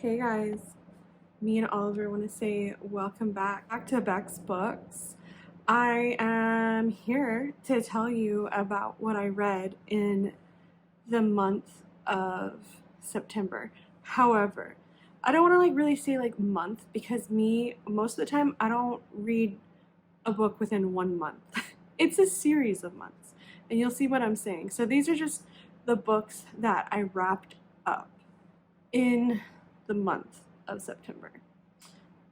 Hey guys, me and Oliver want to say welcome back to Beck's Books. I am here to tell you about what I read in the month of September. However, I don't want to really say month because most of the time I don't read a book within 1 month. It's a series of months, and you'll see what I'm saying. So these are just the books that I wrapped up in the month of September.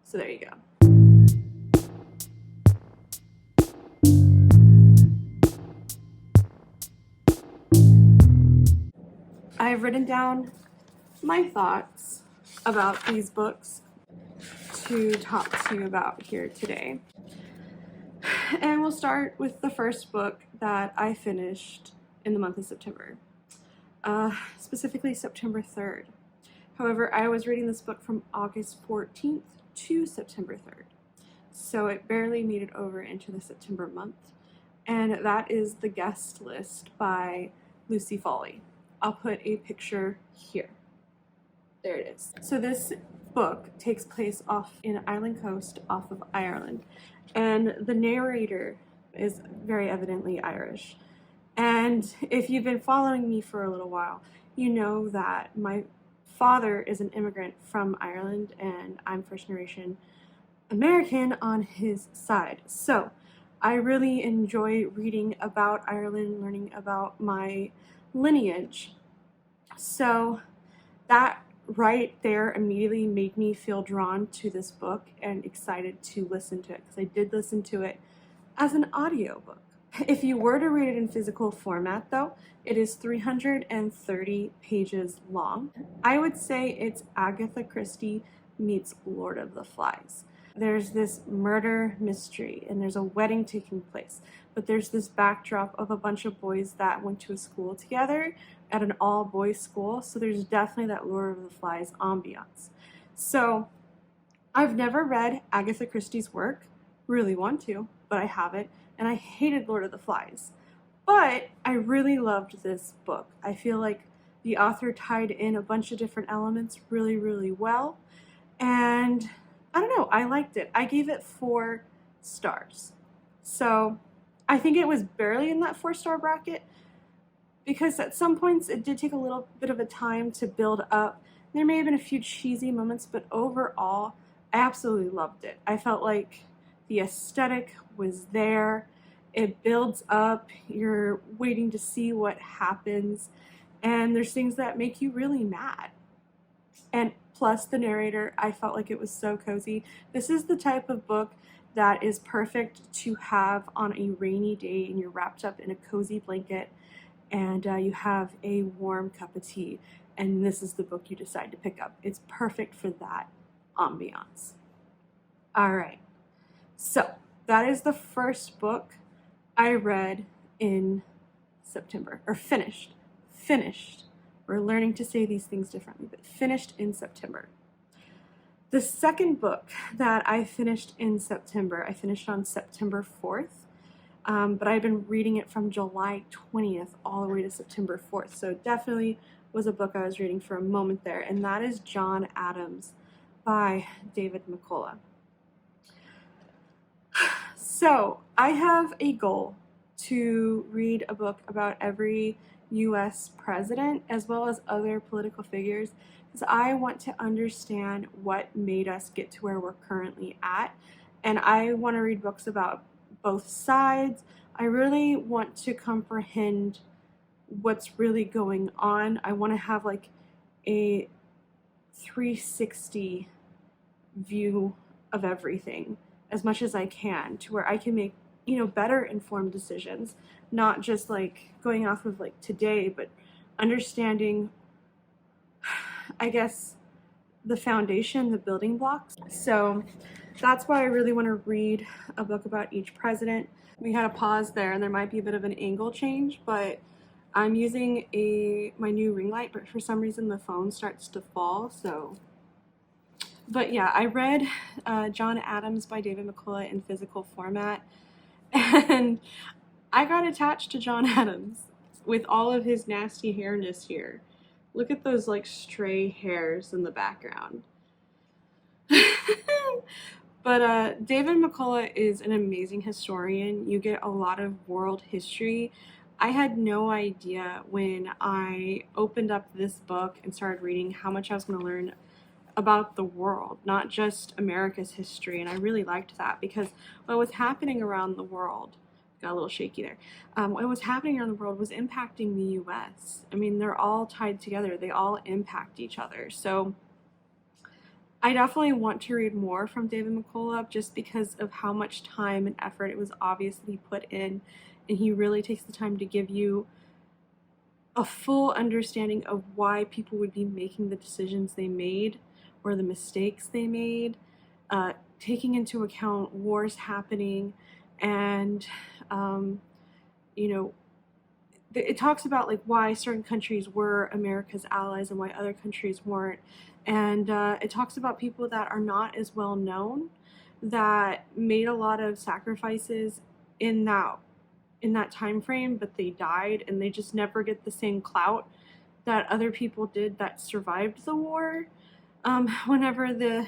So there you go. I have written down my thoughts about these books to talk to you about here today. And we'll start with the first book that I finished in the month of September, specifically September 3rd. However, I was reading this book from August 14th to September 3rd, so it barely made it over into the September month, and that is The Guest List by Lucy Foley. I'll put a picture here. There it is. So this book takes place off in Island Coast off of Ireland, and the narrator is very evidently Irish. And if you've been following me for a little while, you know that my father is an immigrant from Ireland and I'm first generation American on his side. So I really enjoy reading about Ireland, learning about my lineage. So that right there immediately made me feel drawn to this book and excited to listen to it, because I did listen to it as an audiobook. If you were to read it in physical format, though, it is 330 pages long. I would say it's Agatha Christie meets Lord of the Flies. There's this murder mystery and there's a wedding taking place, but there's this backdrop of a bunch of boys that went to a school together at an all-boys school, so there's definitely that Lord of the Flies ambiance. So I've never read Agatha Christie's work, really want to, but I haven't, and I hated Lord of the Flies. But I really loved this book. I feel like the author tied in a bunch of different elements really, really well, and I don't know, I liked it. I gave it 4 stars. So I think it was barely in that 4-star bracket, because at some points it did take a little bit of a time to build up. There may have been a few cheesy moments, but overall, I absolutely loved it. I felt like the aesthetic was there. It builds up. You're waiting to see what happens. And there's things that make you really mad. And plus the narrator, I felt like it was so cozy. This is the type of book that is perfect to have on a rainy day and you're wrapped up in a cozy blanket and you have a warm cup of tea, and this is the book you decide to pick up. It's perfect for that ambiance. All right, so that is the first book I read in September, or finished. We're learning to say these things differently, but finished in September. The second book that I finished in September, I finished on September 4th. But I've been reading it from July 20th all the way to September 4th. So it definitely was a book I was reading for a moment there. And that is John Adams by David McCullough. So I have a goal to read a book about every U.S. president as well as other political figures, because I want to understand what made us get to where we're currently at. And I want to read books about both sides. I really want to comprehend what's really going on. I want to have like a 360 view of everything as much as I can, to where I can make, better informed decisions, not just like going off of like today, but understanding, I guess, the foundation, the building blocks. So that's why I really want to read a book about each president. We had a pause there and there might be a bit of an angle change, but I'm using my new ring light, but for some reason the phone starts to fall. But yeah, I read John Adams by David McCullough in physical format, and I got attached to John Adams with all of his nasty hairness here. Look at those like stray hairs in the background. But David McCullough is an amazing historian. You get a lot of world history. I had no idea when I opened up this book and started reading how much I was going to learn about the world, not just America's history. And I really liked that because what was happening around the world, got a little shaky there, what was happening around the world was impacting the US. I mean, they're all tied together. They all impact each other. So I definitely want to read more from David McCullough just because of how much time and effort it was obviously put in, and he really takes the time to give you a full understanding of why people would be making the decisions they made or the mistakes they made, taking into account wars happening, and you know, it talks about like why certain countries were America's allies and why other countries weren't, and it talks about people that are not as well known that made a lot of sacrifices in that time frame, but they died and they just never get the same clout that other people did that survived the war. Whenever the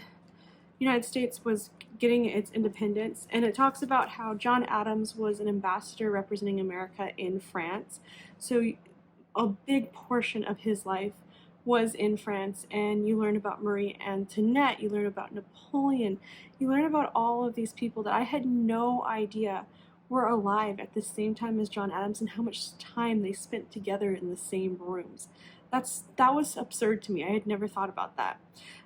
United States was getting its independence, and it talks about how John Adams was an ambassador representing America in France. So a big portion of his life was in France, and you learn about Marie Antoinette, you learn about Napoleon, you learn about all of these people that I had no idea were alive at the same time as John Adams and how much time they spent together in the same rooms. That was absurd to me. I had never thought about that.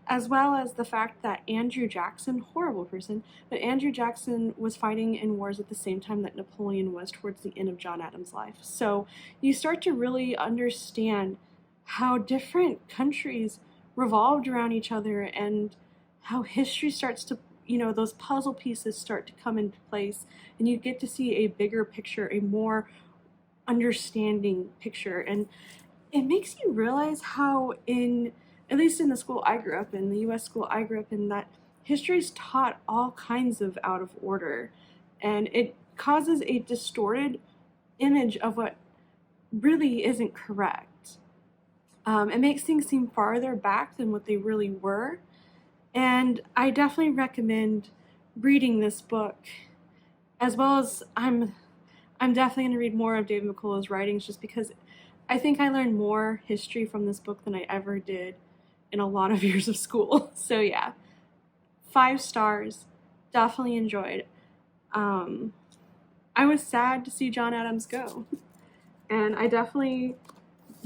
As well as the fact that Andrew Jackson, horrible person, but Andrew Jackson was fighting in wars at the same time that Napoleon was towards the end of John Adams' life. So you start to really understand how different countries revolved around each other and how history starts to, those puzzle pieces start to come into place, and you get to see a bigger picture, a more understanding picture. And it makes you realize how at least in the school I grew up in, the US school I grew up in, that history is taught all kinds of out of order, and it causes a distorted image of what really isn't correct. It makes things seem farther back than what they really were, and I definitely recommend reading this book, as well as I'm definitely going to read more of David McCullough's writings just because I think I learned more history from this book than I ever did in a lot of years of school. So yeah, 5 stars, definitely enjoyed. I was sad to see John Adams go, and I definitely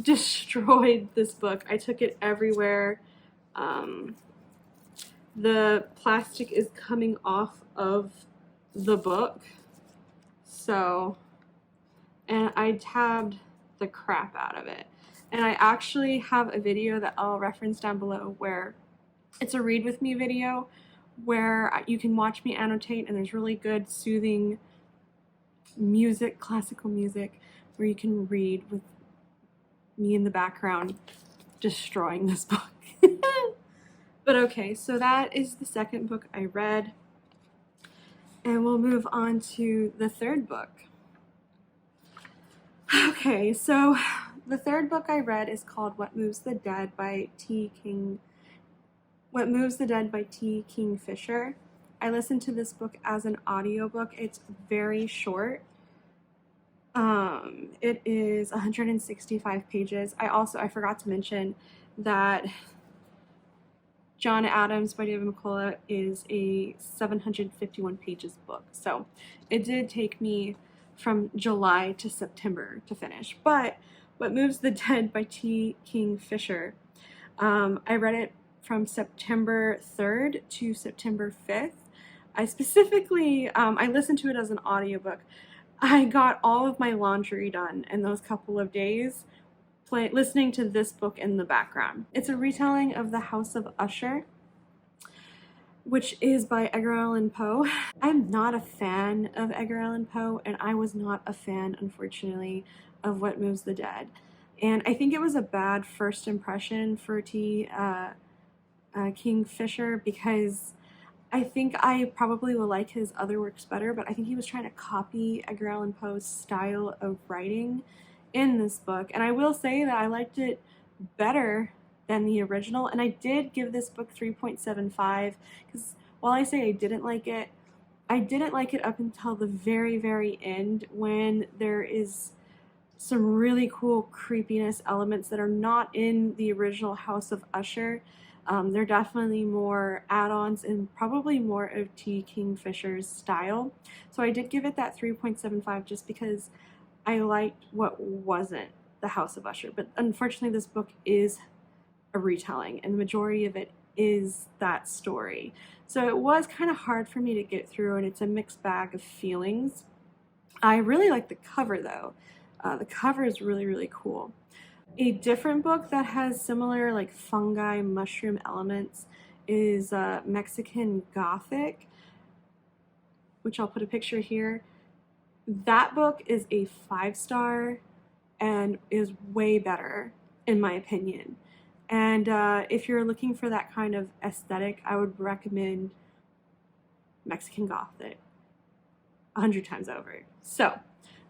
destroyed this book. I took it everywhere. The plastic is coming off of the book, so, and I tabbed the crap out of it. And I actually have a video that I'll reference down below where it's a read with me video where you can watch me annotate, and there's really good soothing music, classical music, where you can read with me in the background destroying this book. But okay, so that is the second book I read, and we'll move on to the third book. Okay, so the third book I read is called What Moves the Dead by T. Kingfisher. I listened to this book as an audiobook. It's very short. It is 165 pages. I forgot to mention that John Adams by David McCullough is a 751 pages book. So it did take me from July to September to finish. But What Moves the Dead by T. Kingfisher, I read it from September 3rd to September 5th. I specifically, I listened to it as an audiobook. I got all of my laundry done in those couple of days, listening to this book in the background. It's a retelling of The House of Usher, which is by Edgar Allan Poe. I'm not a fan of Edgar Allan Poe, and I was not a fan, unfortunately, of What Moves the Dead. And I think it was a bad first impression for Kingfisher, because I think I probably will like his other works better, but I think he was trying to copy Edgar Allan Poe's style of writing in this book. And I will say that I liked it better than the original, and I did give this book 3.75 because while I say I didn't like it up until the very, very end when there is some really cool creepiness elements that are not in the original House of Usher. They're definitely more add-ons and probably more of T. Kingfisher's style. So I did give it that 3.75 just because I liked what wasn't the House of Usher. But unfortunately, this book is a retelling, and the majority of it is that story. So it was kind of hard for me to get through, and it's a mixed bag of feelings. I really like the cover, though. The cover is really, really cool. A different book that has similar like fungi, mushroom elements is Mexican Gothic, which I'll put a picture here. That book is a 5-star and is way better in my opinion. And if you're looking for that kind of aesthetic, I would recommend Mexican Gothic 100 times over. So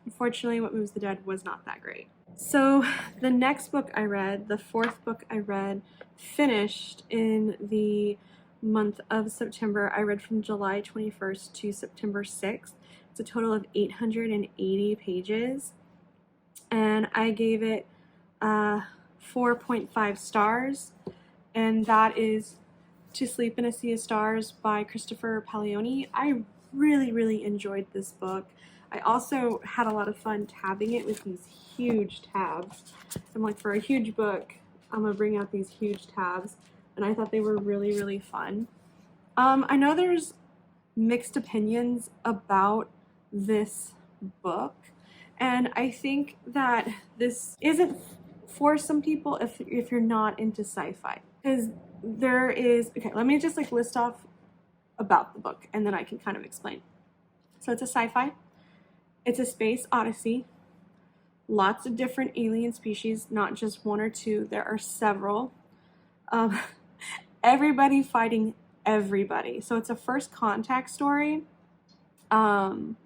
unfortunately, What Moves the Dead was not that great. So the next book I read, the 4th book I read, finished in the month of September. I read from July 21st to September 6th. It's a total of 880 pages. And I gave it 4.5 stars. And that is To Sleep in a Sea of Stars by Christopher Paglioni. I really, really enjoyed this book. I also had a lot of fun tabbing it with these huge tabs. I'm like, for a huge book, I'm gonna bring out these huge tabs, and I thought they were really, really fun. I know there's mixed opinions about this book, and I think that this isn't for some people if you're not into sci-fi, because there is, okay, let me just like list off about the book, and then I can kind of explain. So it's a sci-fi. It's a space odyssey. Lots of different alien species, not just one or two. There are several. Everybody fighting everybody. So it's a first contact story. And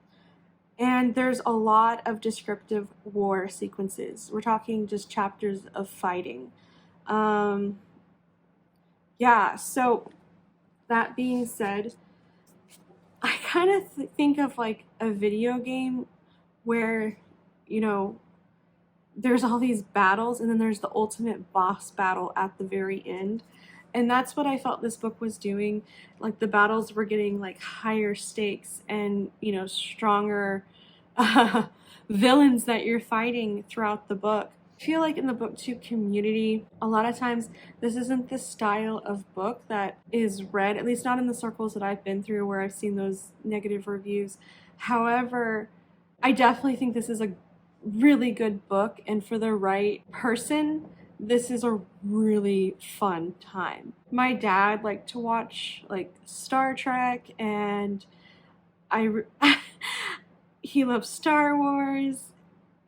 there's a lot of descriptive war sequences. We're talking just chapters of fighting. Yeah, so that being said, I kind of think of like a video game where, you know, there's all these battles and then there's the ultimate boss battle at the very end. And that's what I felt this book was doing. Like the battles were getting like higher stakes and, you know, stronger villains that you're fighting throughout the book. I feel like in the booktube community, a lot of times this isn't the style of book that is read, at least not in the circles that I've been through where I've seen those negative reviews. However, I definitely think this is a really good book, and for the right person, this is a really fun time. My dad liked to watch like Star Trek, and he loves Star Wars.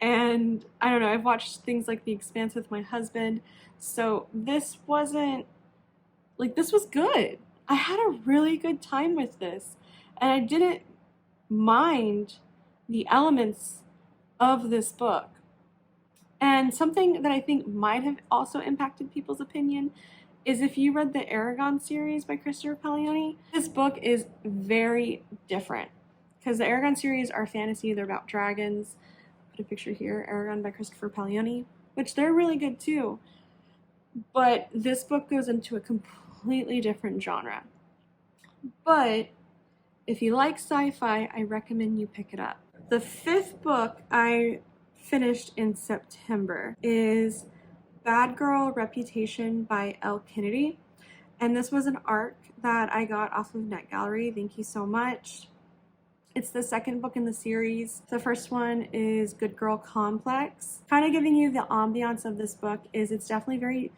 And I don't know, I've watched things like The Expanse with my husband. So this wasn't, like, this was good. I had a really good time with this. And I didn't mind the elements of this book. And something that I think might have also impacted people's opinion is if you read the Aragon series by Christopher Paglioni, this book is very different. Because the Aragon series are fantasy, they're about dragons. Put a picture here, Aragon by Christopher Paglioni, which they're really good too. But this book goes into a completely different genre. But if you like sci-fi, I recommend you pick it up. The 5th book I finished in September is Bad Girl Reputation by Elle Kennedy. And this was an arc that I got off of NetGallery. Thank you so much. It's the 2nd book in the series. The first one is Good Girl Complex. Kind of giving you the ambiance of this book is it's definitely very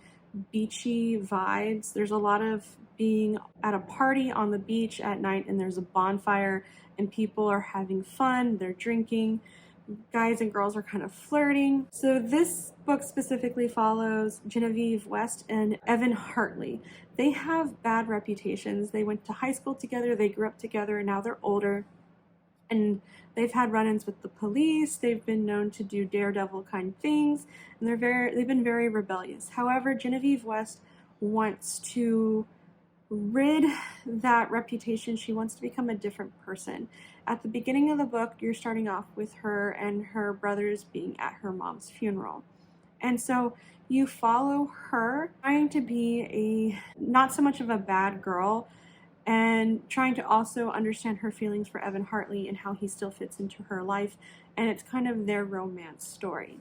beachy vibes. There's a lot of being at a party on the beach at night, and there's a bonfire and people are having fun, they're drinking. Guys and girls are kind of flirting. So this book specifically follows Genevieve West and Evan Hartley. They have bad reputations. They went to high school together, they grew up together, and now they're older. and they've had run-ins with the police. They've been known to do daredevil kind things, and they've been very rebellious. However, Genevieve West wants to rid that reputation. She wants to become a different person. At the beginning of the book, you're starting off with her and her brothers being at her mom's funeral. And so you follow her trying to be not so much of a bad girl, and trying to also understand her feelings for Evan Hartley and how he still fits into her life. And it's kind of their romance story.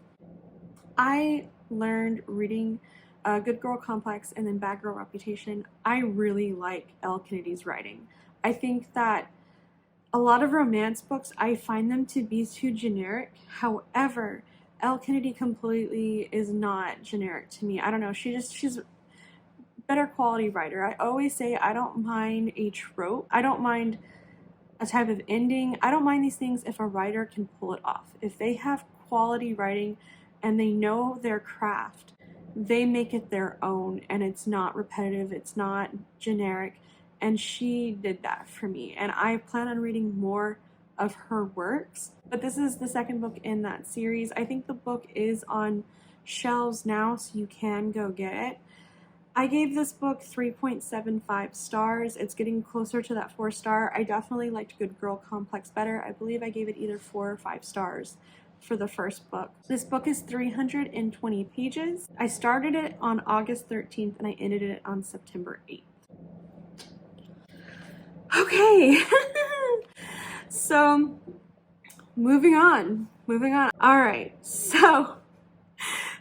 I learned reading Good Girl Complex and then Bad Girl Reputation. I really like Elle Kennedy's writing. I think that a lot of romance books, I find them to be too generic. However, Elle Kennedy completely is not generic to me. I don't know, she's a better quality writer. I always say I don't mind a trope. I don't mind a type of ending. I don't mind these things if a writer can pull it off. If they have quality writing and they know their craft, they make it their own, and it's not repetitive, it's not generic, and she did that for me, and I plan on reading more of her works. But this is the second book in that series. I think the book is on shelves now, so you can go get it. I gave this book 3.75 stars. It's getting closer to that 4-star. I definitely liked Good Girl Complex better. I believe I gave it either 4 or 5 stars for the first book. This book is 320 pages. I started it on August 13th and I ended it on September 8th. Okay, so moving on. All right, so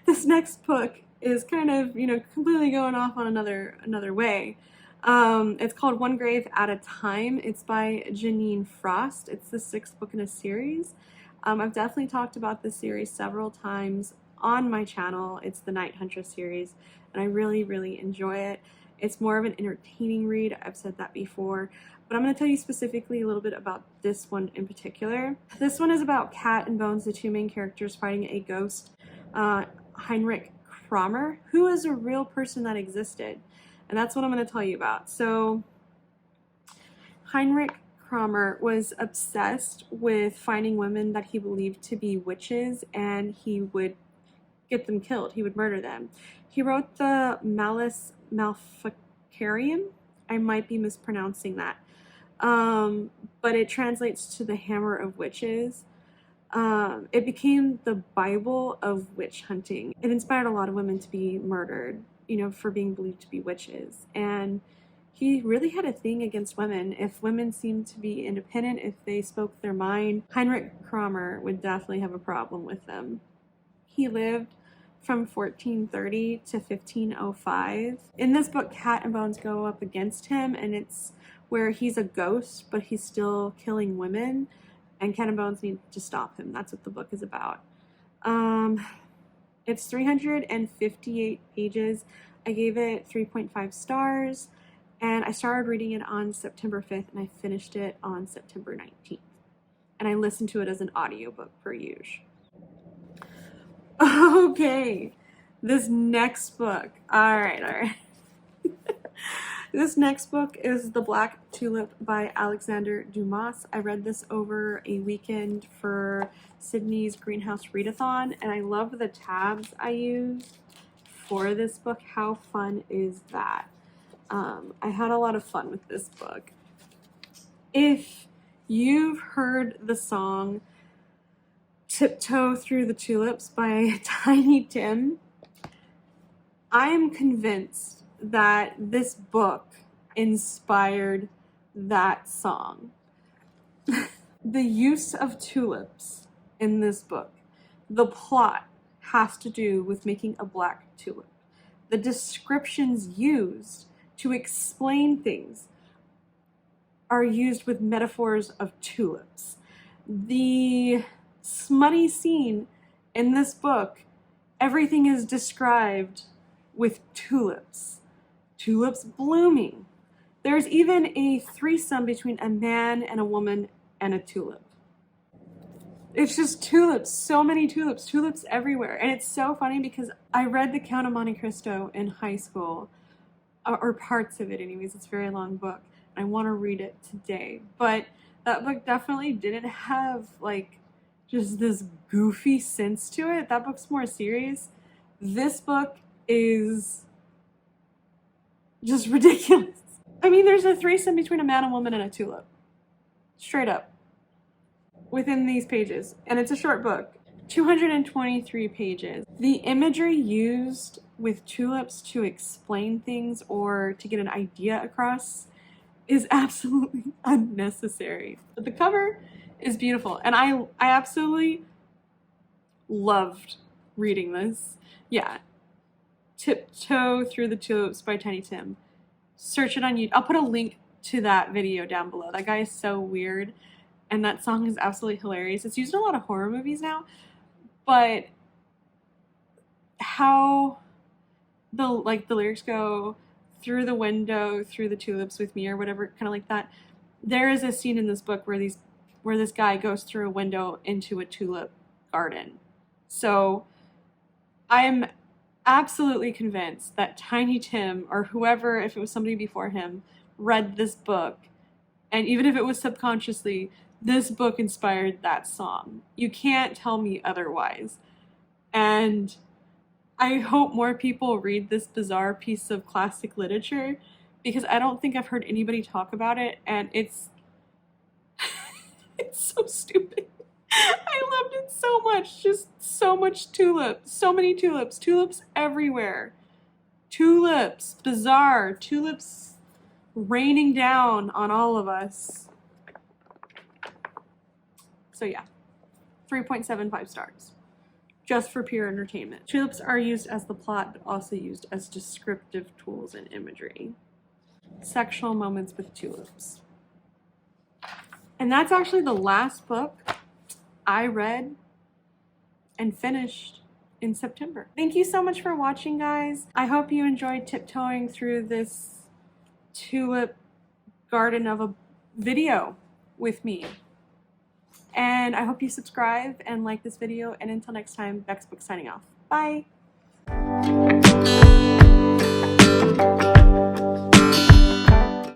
this next book is kind of, completely going off on another way. It's called One Grave at a Time. It's by Janine Frost. It's the 6th book in a series. I've definitely talked about this series several times on my channel. It's the Night Huntress series, and I really, really enjoy it. It's more of an entertaining read. I've said that before, but I'm going to tell you specifically a little bit about this one in particular. This one is about Cat and Bones, the two main characters, fighting a ghost, Heinrich Kramer, who is a real person that existed, and that's what I'm going to tell you about. So Heinrich Kramer was obsessed with finding women that he believed to be witches, and he would get them killed. He would murder them. He wrote the Malus Maleficarium. I might be mispronouncing that, but it translates to the Hammer of Witches. It became the Bible of witch hunting. It inspired a lot of women to be murdered, for being believed to be witches. And he really had a thing against women. If women seemed to be independent, if they spoke their mind, Heinrich Kramer would definitely have a problem with them. He lived from 1430 to 1505. In this book, Cat and Bones go up against him, and it's where he's a ghost, but he's still killing women, and Cat and Bones need to stop him. That's what the book is about. It's 358 pages. I gave it 3.5 stars. And I started reading it on September 5th, and I finished it on September 19th. And I listened to it as an audiobook per usual. Okay, this next book. All right. This next book is The Black Tulip by Alexander Dumas. I read this over a weekend for Sydney's Greenhouse Readathon, and I love the tabs I used for this book. How fun is that? I had a lot of fun with this book. If you've heard the song Tiptoe Through the Tulips by Tiny Tim, I am convinced that this book inspired that song. The use of tulips in this book, the plot has to do with making a black tulip. The descriptions used to explain things are used with metaphors of tulips. The smutty scene in this book, everything is described with tulips. Tulips blooming. There's even a threesome between a man and a woman and a tulip. It's just tulips, so many tulips, tulips everywhere. And it's so funny because I read The Count of Monte Cristo in high school, or parts of it anyways. It's a very long book. I want to read it today. But That book definitely didn't have like just this goofy sense to it. That book's more serious. This book is just ridiculous. I mean, there's a threesome between a man, a woman, and a tulip. Straight up. Within these pages. And it's a short book. 223 pages. The imagery used with tulips to explain things or to get an idea across is absolutely unnecessary. But the cover is beautiful. And I absolutely loved reading this. Yeah. Tiptoe Through the Tulips by Tiny Tim. Search it on YouTube. I'll put a link to that video down below. That guy is so weird. And that song is absolutely hilarious. It's used in a lot of horror movies now. But how the lyrics go, through the window, through the tulips with me, or whatever, kind of like that. There is a scene in this book where this guy goes through a window into a tulip garden. So I'm absolutely convinced that Tiny Tim, or whoever, if it was somebody before him, read this book, and even if it was subconsciously, this book inspired that song. You can't tell me otherwise. And I hope more people read this bizarre piece of classic literature, because I don't think I've heard anybody talk about it, and it's it's so stupid. I loved it so much. Just so much tulips. So many tulips. Tulips everywhere. Tulips. Bizarre. Tulips raining down on all of us. So yeah. 3.75 stars. Just for pure entertainment. Tulips are used as the plot, but also used as descriptive tools and imagery. Sexual moments with tulips. And that's actually the last book I read and finished in September. Thank you so much for watching, guys. I hope you enjoyed tiptoeing through this tulip garden of a video with me. And I hope you subscribe and like this video. And until next time, Bex Book signing off. Bye.